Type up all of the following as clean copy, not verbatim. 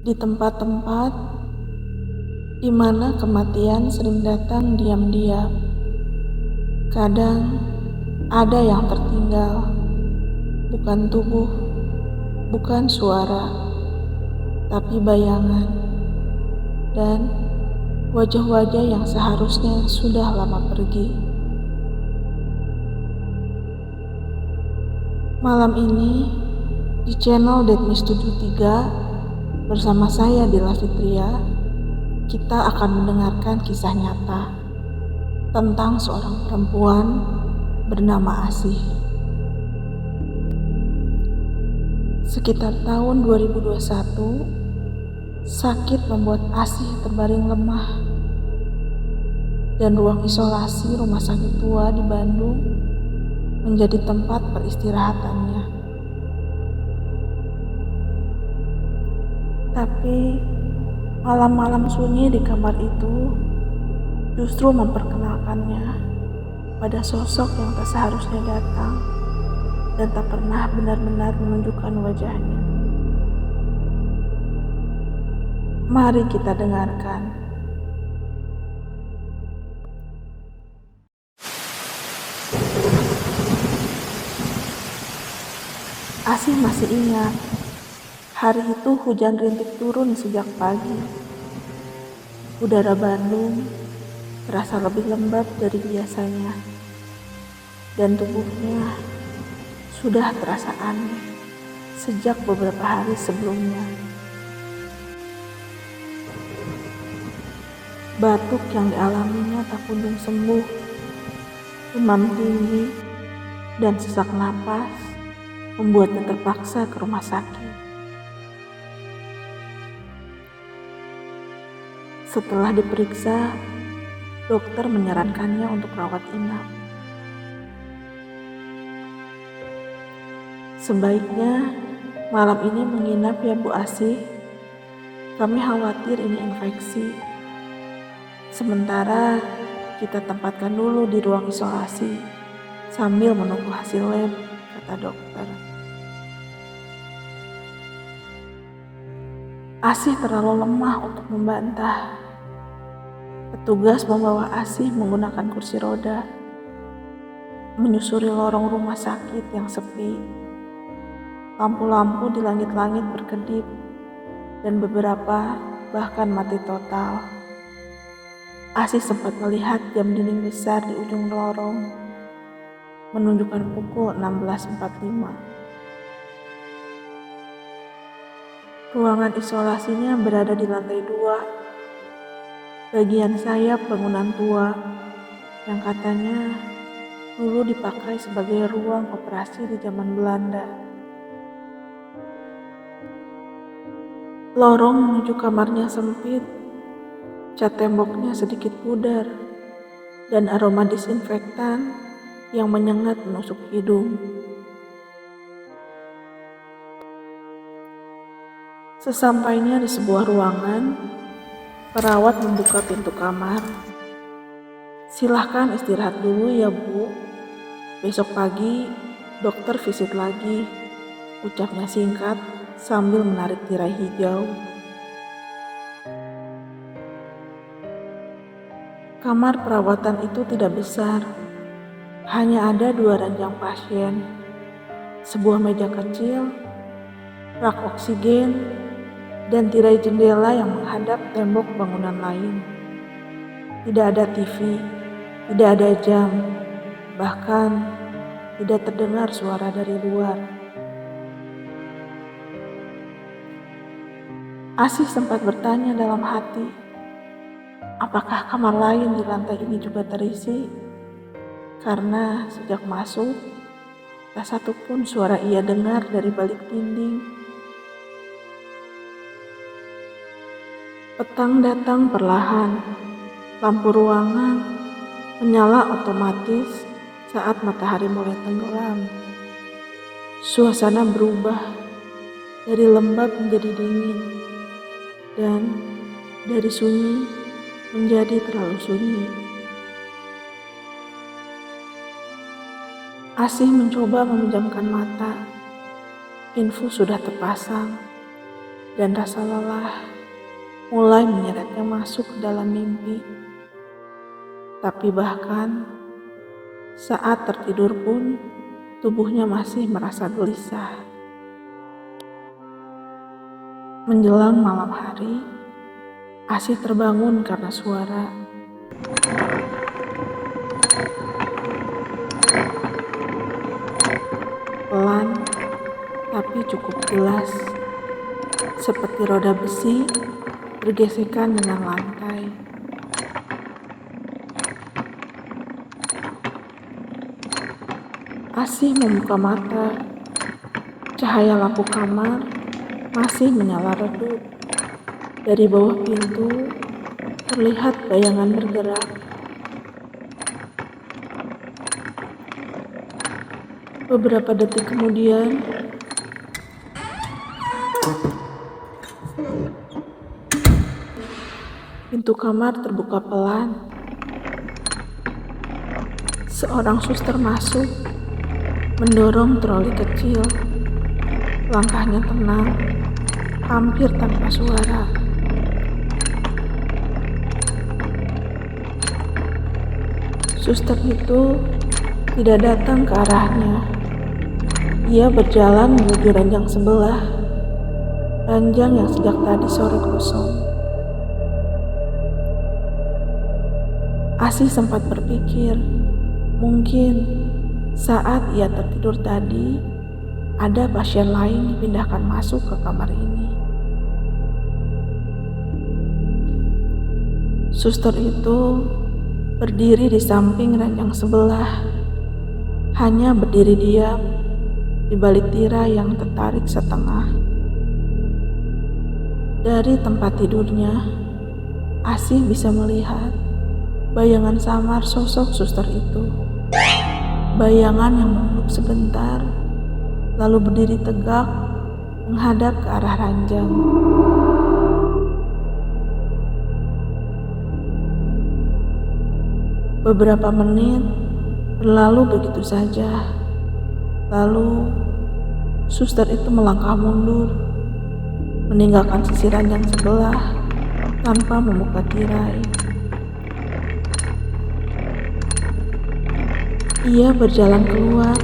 Di tempat-tempat di mana kematian sering datang diam-diam. Kadang ada yang tertinggal, bukan tubuh, bukan suara, tapi bayangan dan wajah-wajah yang seharusnya sudah lama pergi. Malam ini di channel Deadmiss 73 bersama saya Della Fitria, kita akan mendengarkan kisah nyata tentang seorang perempuan bernama Asih. Sekitar tahun 2021, sakit membuat Asih terbaring lemah dan ruang isolasi rumah sakit tua di Bandung menjadi tempat peristirahatannya. Tapi malam-malam sunyi di kamar itu justru memperkenalkannya pada sosok yang tak seharusnya datang dan tak pernah benar-benar menunjukkan wajahnya. Mari kita dengarkan. Asih masih ingat, hari itu hujan rintik turun sejak pagi. Udara Bandung terasa lebih lembab dari biasanya, dan tubuhnya sudah terasa aneh sejak beberapa hari sebelumnya. Batuk yang dialaminya tak kunjung sembuh, demam tinggi, dan sesak napas membuatnya terpaksa ke rumah sakit. Setelah diperiksa, dokter menyarankannya untuk rawat inap. Sebaiknya malam ini menginap ya Bu Asih. Kami khawatir ini infeksi. Sementara kita tempatkan dulu di ruang isolasi sambil menunggu hasil lab, kata dokter. Asih terlalu lemah untuk membantah. Petugas membawa Asih menggunakan kursi roda, menyusuri lorong rumah sakit yang sepi. Lampu-lampu di langit-langit berkedip, dan beberapa bahkan mati total. Asih sempat melihat jam dinding besar di ujung lorong, menunjukkan pukul 16.45. Ruangan isolasinya berada di lantai 2, bagian sayap bangunan tua yang katanya dulu dipakai sebagai ruang operasi di zaman Belanda. Lorong menuju kamarnya sempit, cat temboknya sedikit pudar, dan aroma disinfektan yang menyengat menusuk hidung. Sesampainya di sebuah ruangan, perawat membuka pintu kamar. "Silahkan istirahat dulu ya Bu. Besok pagi dokter visit lagi," ucapnya singkat sambil menarik tirai hijau. Kamar perawatan itu tidak besar. Hanya ada 2 ranjang pasien, sebuah meja kecil, rak oksigen, dan tirai jendela yang menghadap tembok bangunan lain. Tidak ada TV, tidak ada jam, bahkan tidak terdengar suara dari luar. Asih sempat bertanya dalam hati, apakah kamar lain di lantai ini juga terisi? Karena sejak masuk, tak satu pun suara ia dengar dari balik dinding. Petang datang perlahan. Lampu ruangan menyala otomatis saat matahari mulai tenggelam. Suasana berubah dari lembab menjadi dingin, dan dari sunyi menjadi terlalu sunyi. Asih mencoba memejamkan mata. Infus sudah terpasang. dan rasa lelah mulai menyeretnya masuk ke dalam mimpi. Tapi bahkan saat tertidur pun tubuhnya masih merasa gelisah. Menjelang malam hari, Asih terbangun karena suara. Pelan, tapi cukup jelas. Seperti roda besi bergesekan dengan lantai. Asih membuka mata. Cahaya lampu kamar masih menyala redup. Dari bawah pintu terlihat bayangan bergerak. Beberapa detik kemudian, pintu kamar terbuka pelan. Seorang suster masuk, mendorong troli kecil. Langkahnya tenang, hampir tanpa suara. Suster itu tidak datang ke arahnya. Ia berjalan menuju ranjang sebelah, ranjang yang sejak tadi sore kosong. Asih sempat berpikir, mungkin saat ia tertidur tadi, ada pasien lain dipindahkan masuk ke kamar ini. Suster itu berdiri di samping ranjang sebelah, hanya berdiri diam di balik tirai yang tertarik setengah. Dari tempat tidurnya, Asih bisa melihat bayangan samar sosok suster itu. Bayangan yang menunduk sebentar, lalu berdiri tegak menghadap ke arah ranjang. Beberapa menit berlalu begitu saja. Lalu suster itu melangkah mundur, meninggalkan sisi ranjang sebelah tanpa membuka tirai. Ia berjalan keluar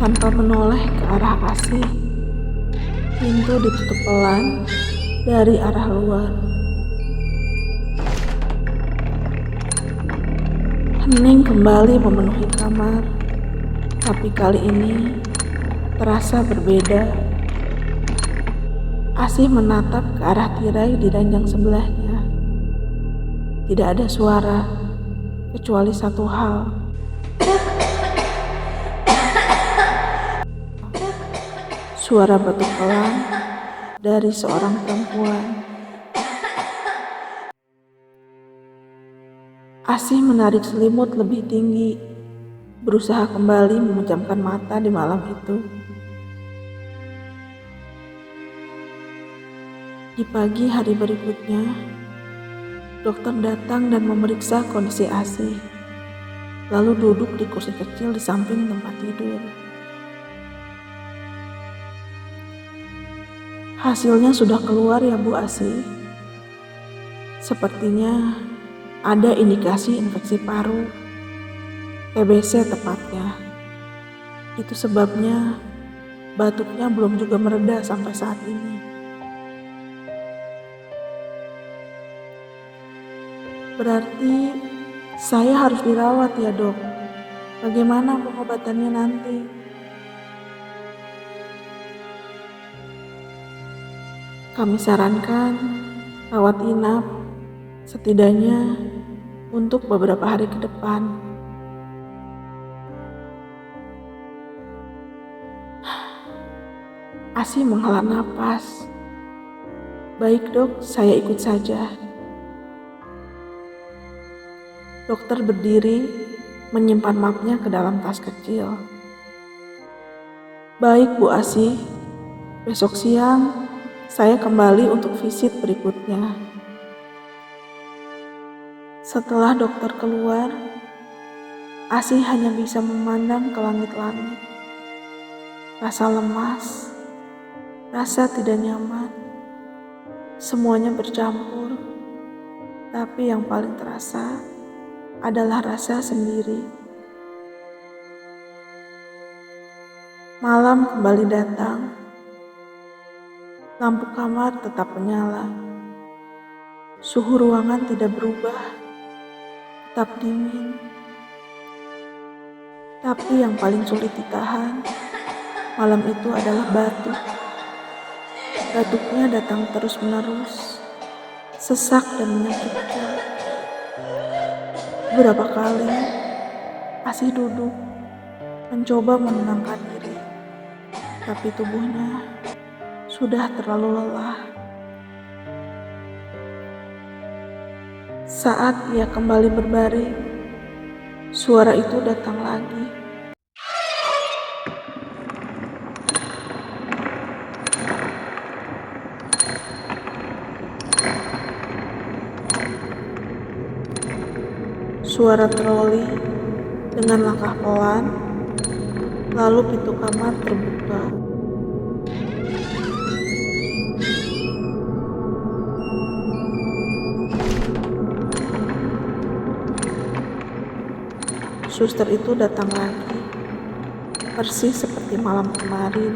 tanpa menoleh ke arah Asih. Pintu ditutup pelan dari arah luar. Hening kembali memenuhi kamar, tapi kali ini terasa berbeda. Asih menatap ke arah tirai di ranjang sebelahnya. Tidak ada suara, kecuali satu hal. Suara batuk pelan dari seorang perempuan. Asih menarik selimut lebih tinggi, berusaha kembali memejamkan mata di malam itu. Di pagi hari berikutnya, dokter datang dan memeriksa kondisi Asih, lalu duduk di kursi kecil di samping tempat tidur. Hasilnya sudah keluar ya Bu Asih. Sepertinya ada indikasi infeksi paru, TBC tepatnya. Itu sebabnya batuknya belum juga mereda sampai saat ini. Berarti saya harus dirawat ya Dok. Bagaimana pengobatannya nanti? Kami sarankan rawat inap setidaknya untuk beberapa hari ke depan. Asih menghela napas. Baik Dok, saya ikut saja. Dokter berdiri, menyimpan mapnya ke dalam tas kecil. Baik Bu Asih, besok siang saya kembali untuk visit berikutnya. Setelah dokter keluar, Asih hanya bisa memandang ke langit-langit. Rasa lemas Rasa tidak nyaman, semuanya bercampur, tapi yang paling terasa adalah rasa sendiri. Malam kembali datang, lampu kamar tetap menyala. Suhu ruangan tidak berubah, tetap dingin. Tapi yang paling sulit ditahan malam itu adalah batuk. Batuknya datang terus-menerus, sesak dan menyakitkan. Beberapa kali, Asih duduk, mencoba menenangkan diri, tapi tubuhnya sudah terlalu lelah. Saat ia kembali berbaring, suara itu datang lagi. Suara troli dengan langkah pelan, lalu pintu kamar terbuka. Suster itu datang lagi, persis seperti malam kemarin.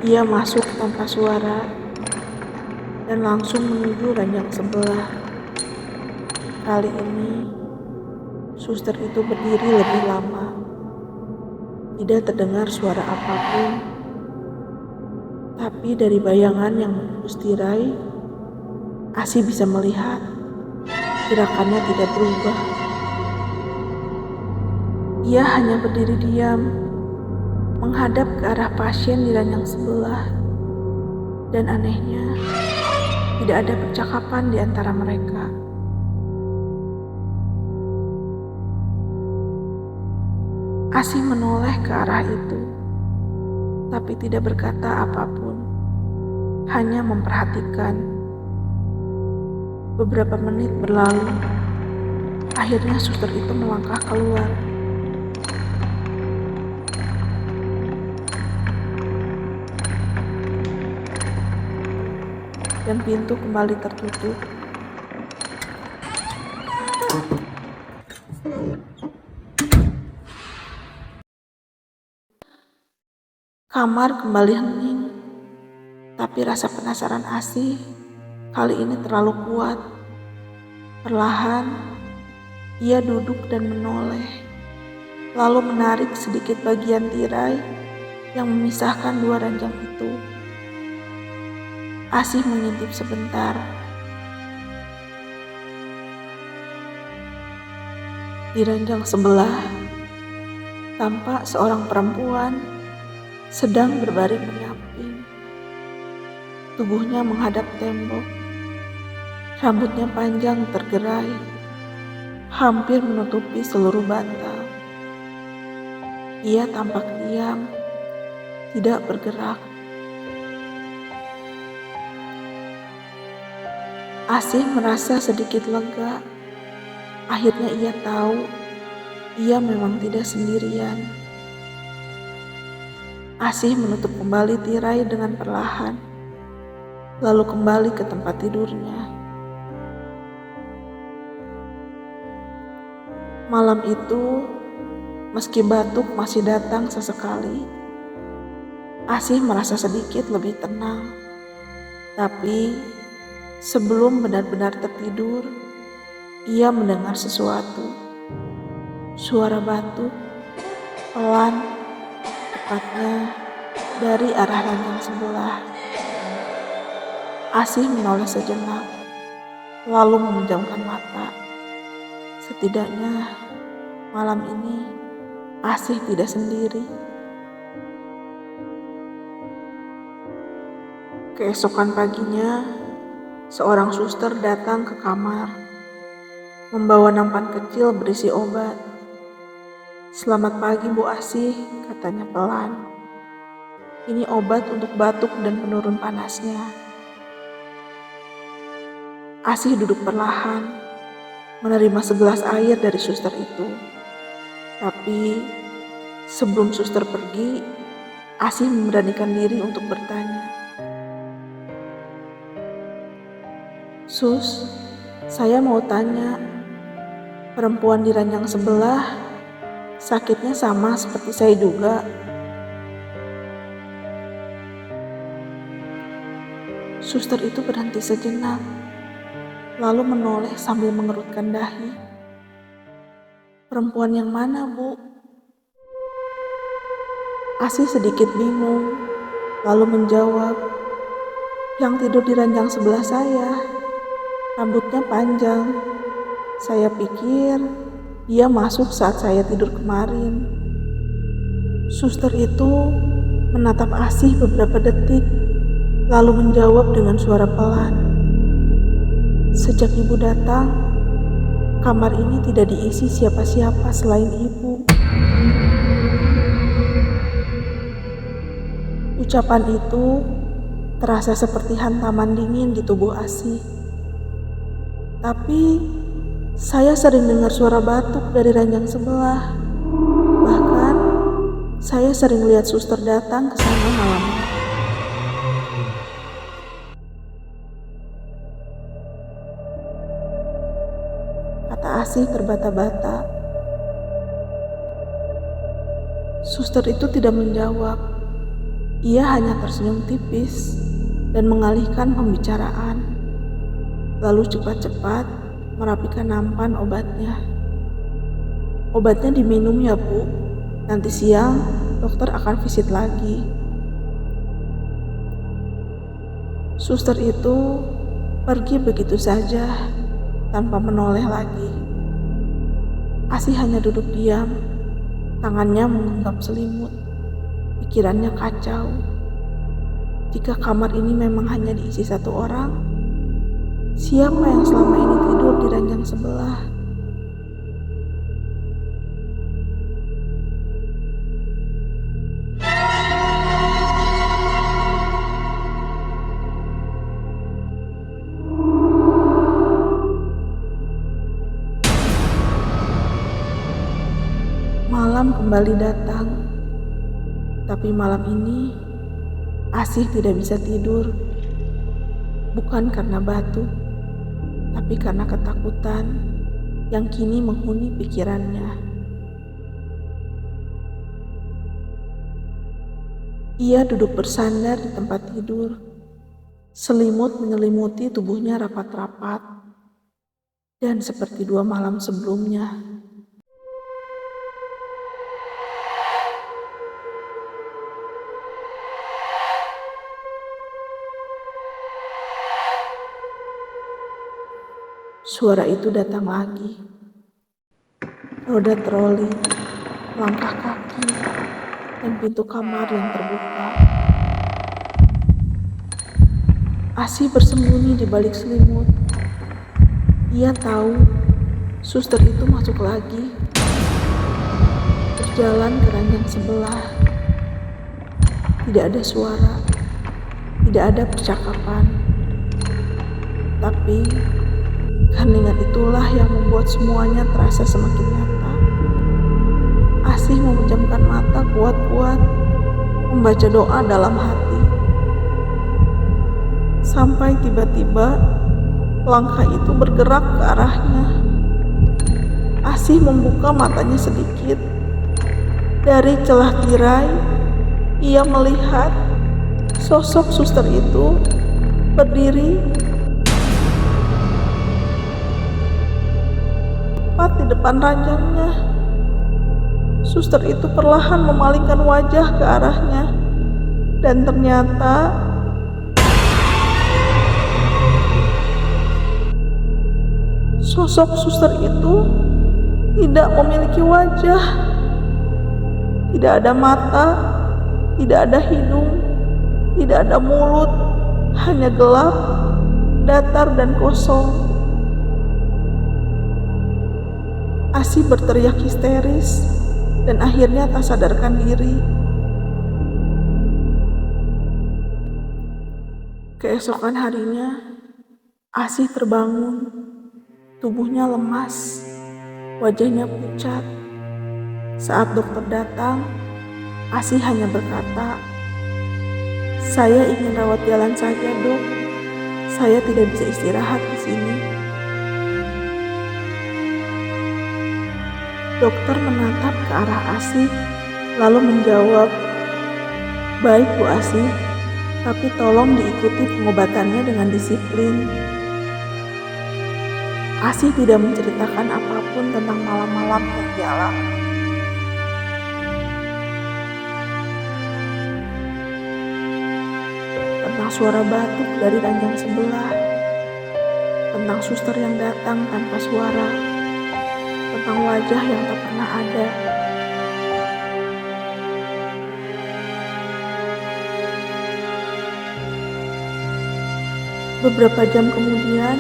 Ia masuk tanpa suara dan langsung menuju ranjang sebelah. Kali ini, suster itu berdiri lebih lama. Tidak terdengar suara apapun, tapi dari bayangan yang membungkus tirai, Asih bisa melihat gerakannya tidak berubah. Ia hanya berdiri diam, menghadap ke arah pasien di ranjang sebelah. Dan anehnya, tidak ada percakapan di antara mereka. Asih menoleh ke arah itu, tapi tidak berkata apapun, hanya memperhatikan. Beberapa menit berlalu, akhirnya suster itu melangkah keluar. Dan pintu kembali tertutup. Kamar kembali hening, tapi rasa penasaran Asih kali ini terlalu kuat. Perlahan, ia duduk dan menoleh, lalu menarik sedikit bagian tirai yang memisahkan dua ranjang itu. Asih mengintip sebentar. Di ranjang sebelah, tampak seorang perempuan sedang berbaring menyamping. Tubuhnya menghadap tembok. Rambutnya panjang tergerai, hampir menutupi seluruh bantal. Ia tampak diam, tidak bergerak. Asih merasa sedikit lega. Akhirnya ia tahu, ia memang tidak sendirian. Asih menutup kembali tirai dengan perlahan, lalu kembali ke tempat tidurnya. Malam itu, meski batuk masih datang sesekali, Asih merasa sedikit lebih tenang. Tapi, sebelum benar-benar tertidur, ia mendengar sesuatu. Suara batuk, pelan, tepatnya dari arah ranjang sebelah. Asih menoleh sejenak, lalu memejamkan mata. Setidaknya malam ini Asih tidak sendiri. Keesokan paginya, seorang suster datang ke kamar, membawa nampan kecil berisi obat. "Selamat pagi Bu Asih," katanya pelan. "Ini obat untuk batuk dan penurun panasnya." Asih duduk perlahan, menerima segelas air dari suster itu. Tapi sebelum suster pergi, Asih memberanikan diri untuk bertanya. Sus, saya mau tanya, perempuan di ranjang sebelah sakitnya sama seperti saya juga? Suster itu berhenti sejenak, lalu menoleh sambil mengerutkan dahi. Perempuan yang mana, Bu? Asih sedikit bingung, lalu menjawab, yang tidur di ranjang sebelah saya. Rambutnya panjang. Saya pikir dia masuk saat saya tidur kemarin. Suster itu menatap Asih beberapa detik, lalu menjawab dengan suara pelan. Sejak ibu datang, kamar ini tidak diisi siapa-siapa selain ibu. Ucapan itu terasa seperti hantaman dingin di tubuh Asih. Tapi saya sering dengar suara batuk dari ranjang sebelah. Bahkan saya sering lihat suster datang ke sana malam. Kata Asih terbata-bata. Suster itu tidak menjawab. Ia hanya tersenyum tipis dan mengalihkan pembicaraan. Lalu cepat-cepat merapikan nampan obatnya. Obatnya diminum ya, Bu. Nanti siang dokter akan visit lagi. Suster itu pergi begitu saja tanpa menoleh lagi. Asih hanya duduk diam, tangannya menggenggam selimut. Pikirannya kacau. Jika kamar ini memang hanya diisi satu orang, siapa yang selama ini tidur di ranjang sebelah? Malam kembali datang, tapi malam ini Asih tidak bisa tidur. Bukan karena batuk, tapi karena ketakutan yang kini menghuni pikirannya. Ia duduk bersandar di tempat tidur. Selimut menyelimuti tubuhnya rapat-rapat. Dan seperti 2 malam sebelumnya, suara itu datang lagi. Roda troli, langkah kaki, dan pintu kamar yang terbuka. Asih bersembunyi di balik selimut. Ia tahu suster itu masuk lagi, berjalan ke ranjang sebelah. Tidak ada suara, tidak ada percakapan. Tapi keheningan itulah yang membuat semuanya terasa semakin nyata. Asih memejamkan mata kuat-kuat, membaca doa dalam hati. Sampai tiba-tiba langkah itu bergerak ke arahnya. Asih membuka matanya sedikit. Dari celah tirai, ia melihat sosok suster itu berdiri tepat di depan ranjangnya. Suster itu perlahan memalingkan wajah ke arahnya, dan ternyata sosok suster itu tidak memiliki wajah. Tidak ada mata, tidak ada hidung, tidak ada mulut, hanya gelap, datar dan kosong. Asih berteriak histeris dan akhirnya tak sadarkan diri. Keesokan harinya, Asih terbangun. Tubuhnya lemas, wajahnya pucat. Saat dokter datang, Asih hanya berkata, Saya ingin rawat jalan saja, Dok. Saya tidak bisa istirahat di sini. Dokter menatap ke arah Asih, lalu menjawab, "Baik, Bu Asih, tapi tolong diikuti pengobatannya dengan disiplin." Asih tidak menceritakan apapun tentang malam-malam yang dialami. Tentang suara batuk dari ranjang sebelah, tentang suster yang datang tanpa suara, tentang wajah yang tak pernah ada. Beberapa jam kemudian,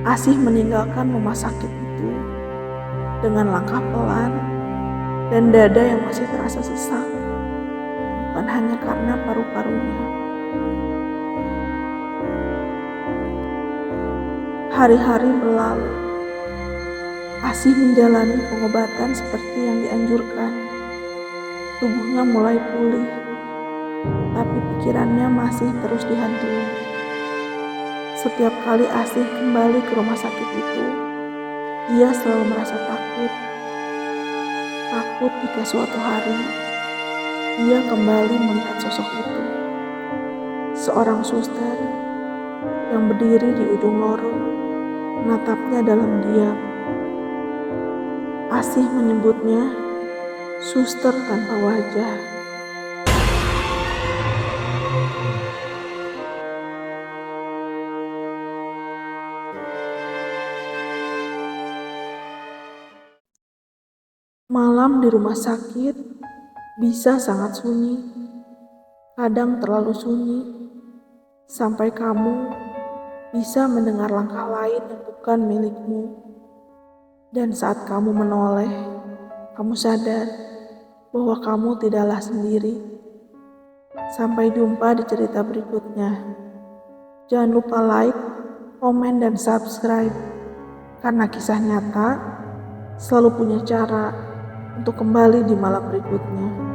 Asih meninggalkan rumah sakit itu dengan langkah pelan dan dada yang masih terasa sesak, bukan hanya karena paru-parunya. Hari-hari berlalu, Asih menjalani pengobatan seperti yang dianjurkan. Tubuhnya mulai pulih, tapi pikirannya masih terus dihantui. Setiap kali Asih kembali ke rumah sakit itu, ia selalu merasa takut. Takut jika suatu hari ia kembali melihat sosok itu. Seorang suster yang berdiri di ujung lorong, menatapnya dalam diam. Asih menyebutnya suster tanpa wajah. Malam di rumah sakit bisa sangat sunyi, kadang terlalu sunyi, sampai kamu bisa mendengar langkah lain yang bukan milikmu. Dan saat kamu menoleh, kamu sadar bahwa kamu tidaklah sendiri. Sampai jumpa di cerita berikutnya. Jangan lupa like, komen, dan subscribe, karena kisah nyata selalu punya cara untuk kembali di malam berikutnya.